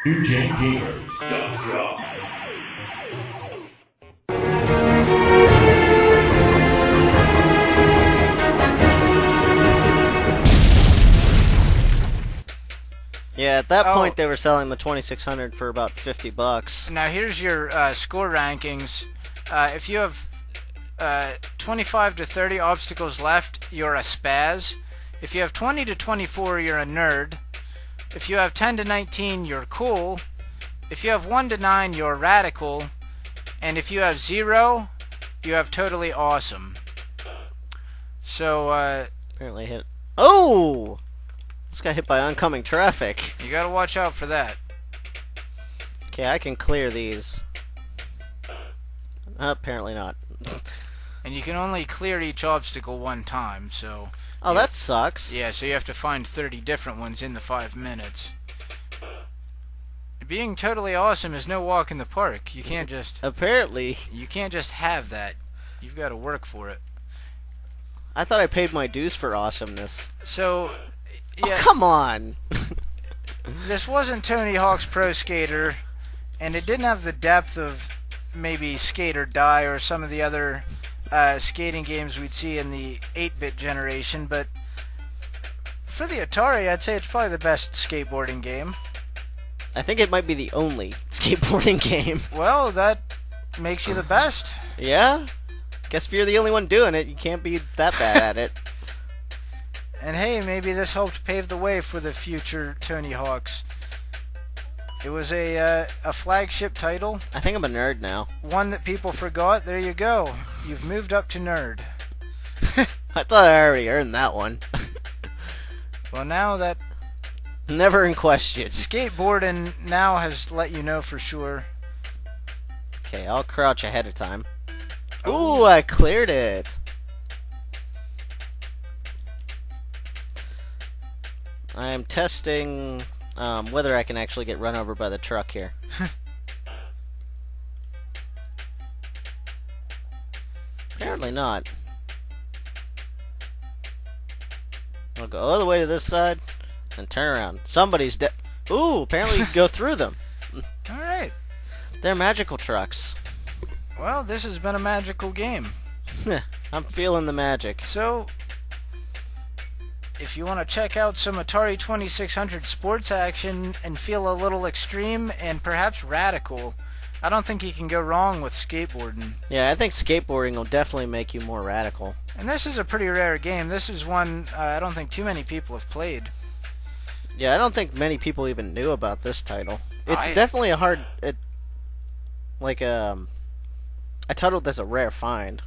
NewGenGamers.com. Yeah, at that point they were selling the 2600 for about $50. Now here's your score rankings. If you have 25 to 30 obstacles left, you're a spaz. If you have 20 to 24, you're a nerd. If you have 10 to 19, you're cool. If you have 1 to 9, you're radical. And if you have 0, you have totally awesome. So, apparently hit. Oh! This got hit by oncoming traffic. You gotta watch out for that. Okay, I can clear these. Apparently not. And you can only clear each obstacle one time, so... Oh, that sucks. Yeah, so you have to find 30 different ones in the 5 minutes. Being totally awesome is no walk in the park. You can't just... Apparently. You can't just have that. You've got to work for it. I thought I paid my dues for awesomeness. So... Yeah, oh, come on! This wasn't Tony Hawk's Pro Skater, and it didn't have the depth of maybe Skate or Die or some of the other skating games we'd see in the 8-bit generation, but for the Atari, I'd say it's probably the best skateboarding game. I think it might be the only skateboarding game. Well, that makes you the best. Yeah? Guess if you're the only one doing it, you can't be that bad at it. And hey, maybe this helped pave the way for the future Tony Hawks. It was a flagship title. I think I'm a nerd now. One that people forgot. There you go. You've moved up to nerd. I thought I already earned that one. Well, now that... Never in question. Skateboarding now has let you know for sure. Okay, I'll crouch ahead of time. Ooh, I cleared it. I am testing whether I can actually get run over by the truck here. Apparently not. I'll go all the way to this side and turn around. Somebody's dead. Ooh, apparently you can go through them. Alright. They're magical trucks. Well, this has been a magical game. I'm feeling the magic. So, if you want to check out some Atari 2600 sports action and feel a little extreme and perhaps radical, I don't think you can go wrong with skateboarding. Yeah, I think skateboarding will definitely make you more radical. And this is a pretty rare game. This is one I don't think too many people have played. Yeah, I don't think many people even knew about this title. It's definitely a hard... I titled this a rare find.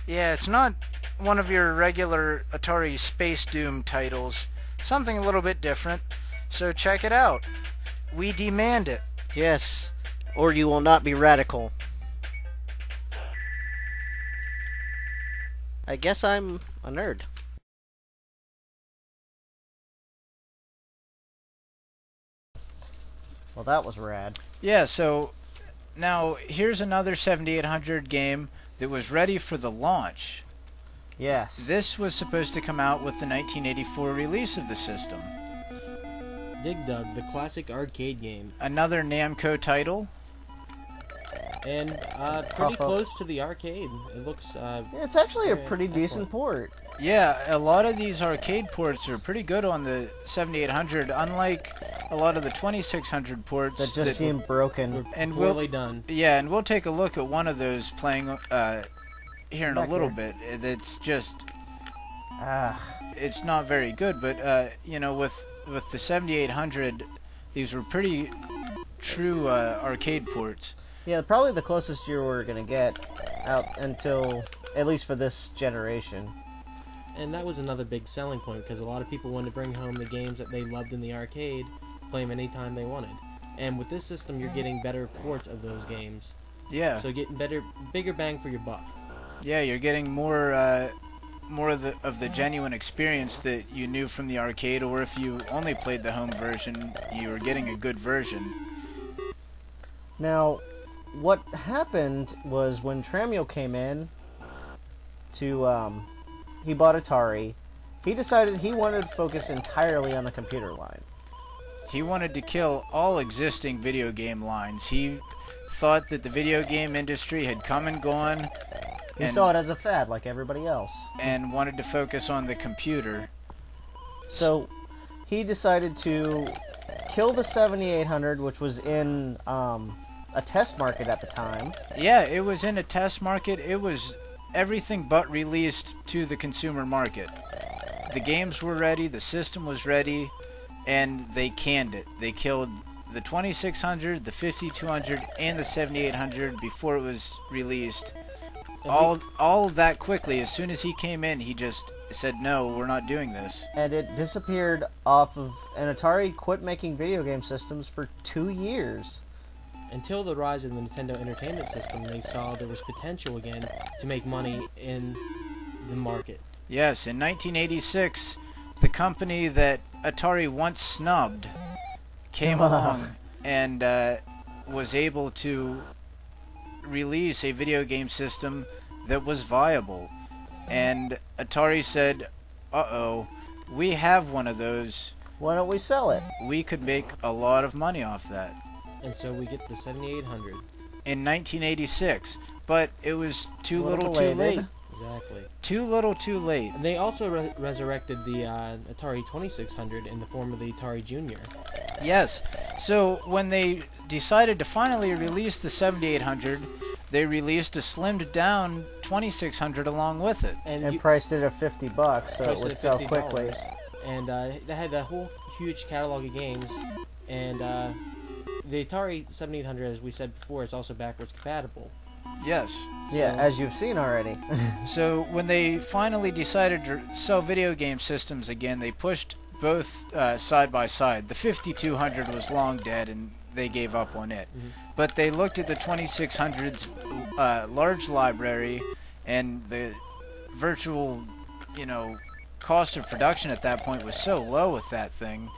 Yeah, it's not one of your regular Atari Space Doom titles. Something a little bit different. So check it out. We demand it. Yes, or you will not be radical. I guess I'm a nerd. Well, that was rad. Yeah, so now here's another 7800 game that was ready for the launch. Yes. This was supposed to come out with the 1984 release of the system. Dig Dug, the classic arcade game. Another Namco title. And pretty close to the arcade. It looks... yeah, it's actually a pretty decent port. Yeah, a lot of these arcade ports are pretty good on the 7800, unlike a lot of the 2600 ports that just seem broken. And poorly done. Yeah, and we'll take a look at one of those playing here in a little bit. It's just... it's not very good, but, you know, with the 7800, these were pretty true arcade ports. Yeah, probably the closest you were going to get out until, at least for this generation. And that was another big selling point, because a lot of people wanted to bring home the games that they loved in the arcade, play them anytime they wanted. And with this system, you're getting better ports of those games. Yeah. So getting bigger bang for your buck. Yeah, you're getting more of the genuine experience that you knew from the arcade, or if you only played the home version, you were getting a good version. Now, what happened was when Tramuel came in to, he bought Atari, he decided he wanted to focus entirely on the computer line. He wanted to kill all existing video game lines. He thought that the video game industry had come and gone. He saw it as a fad like everybody else. And wanted to focus on the computer. So he decided to kill the 7800, which was in a test market at the time. Yeah, it was in a test market. It was everything but released to the consumer market. The games were ready, the system was ready, and they canned it. They killed the 2600, the 5200, and the 7800 before it was released. All of that quickly. As soon as he came in, he just said, no, we're not doing this. And it disappeared off of... And Atari quit making video game systems for 2 years. Until the rise of the Nintendo Entertainment System, they saw there was potential again to make money in the market. Yes, in 1986, the company that Atari once snubbed came along and was able to release a video game system that was viable. And Atari said, uh-oh, we have one of those. Why don't we sell it? We could make a lot of money off that. And so we get the 7800. In 1986. But it was too little too late. Exactly. Too little too late. And they also resurrected the Atari 2600 in the form of the Atari Junior. Yes. So when they decided to finally release the 7800, they released a slimmed down 2600 along with it. And priced it at $50, so it would sell quickly. And they had that whole huge catalog of games. And the Atari 7800, as we said before, is also backwards compatible. Yes. Yeah, as you've seen already. So when they finally decided to sell video game systems again, they pushed both side by side. The 5200 was long dead, and they gave up on it. Mm-hmm. But they looked at the 2600's large library and the virtual, cost of production at that point was so low with that thing.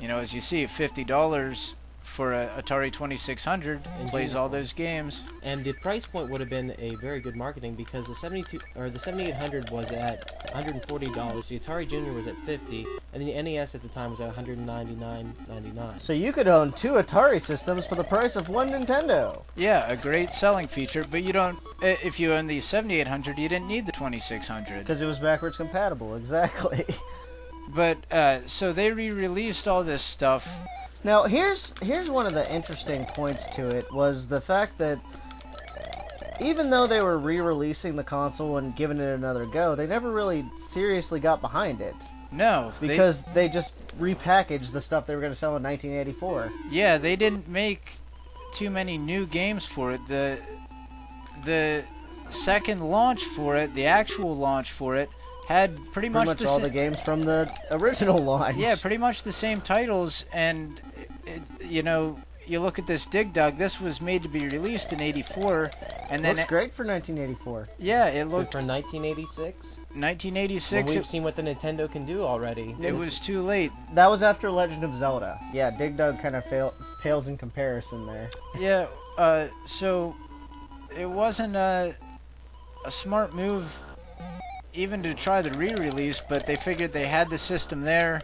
As you see, $50 for a Atari 2600 plays all those games. And the price point would have been a very good marketing because the 7800 was at $140, the Atari Junior was at $50, and the NES at the time was at $199.99. So you could own 2 Atari systems for the price of 1 Nintendo. Yeah, a great selling feature, but you don't. If you own the 7800, you didn't need the 2600 because it was backwards compatible. Exactly. But so they re-released all this stuff. Now, here's one of the interesting points to it, was the fact that even though they were re-releasing the console and giving it another go, they never really seriously got behind it. No. Because they just repackaged the stuff they were going to sell in 1984. Yeah, they didn't make too many new games for it. The second launch for it, the actual launch for it, had pretty much all the games from the original launch. Yeah, pretty much the same titles, and you look at this Dig Dug. This was made to be released in '84, and then looks great for 1984. Yeah, it looked for 1986. 1986. Well, we've seen what the Nintendo can do already. It was too late. That was after Legend of Zelda. Yeah, Dig Dug kind of pales in comparison there. Yeah, so it wasn't a smart move even to try the re-release, but they figured they had the system there,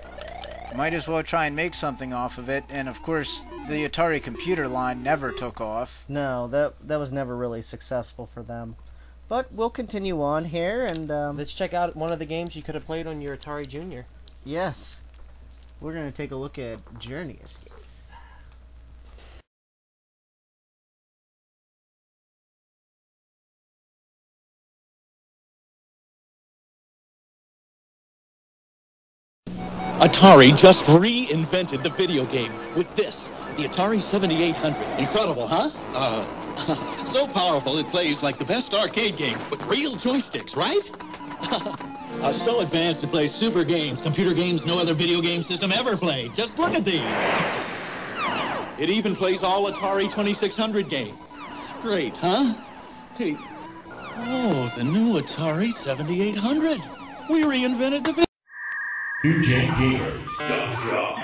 might as well try and make something off of it. And of course the Atari computer line never took off. No, that was never really successful for them. But we'll continue on here, and let's check out one of the games you could have played on your Atari Junior. Yes, we're going to take a look at Journey Escape. Atari just reinvented the video game with this, the Atari 7800. Incredible, huh? So powerful it plays like the best arcade game with real joysticks, right? So advanced to play super games, computer games no other video game system ever played. Just look at these. It even plays all Atari 2600 games. Great, huh? Hey, oh, the new Atari 7800. We reinvented the video. DJ Gamers.com.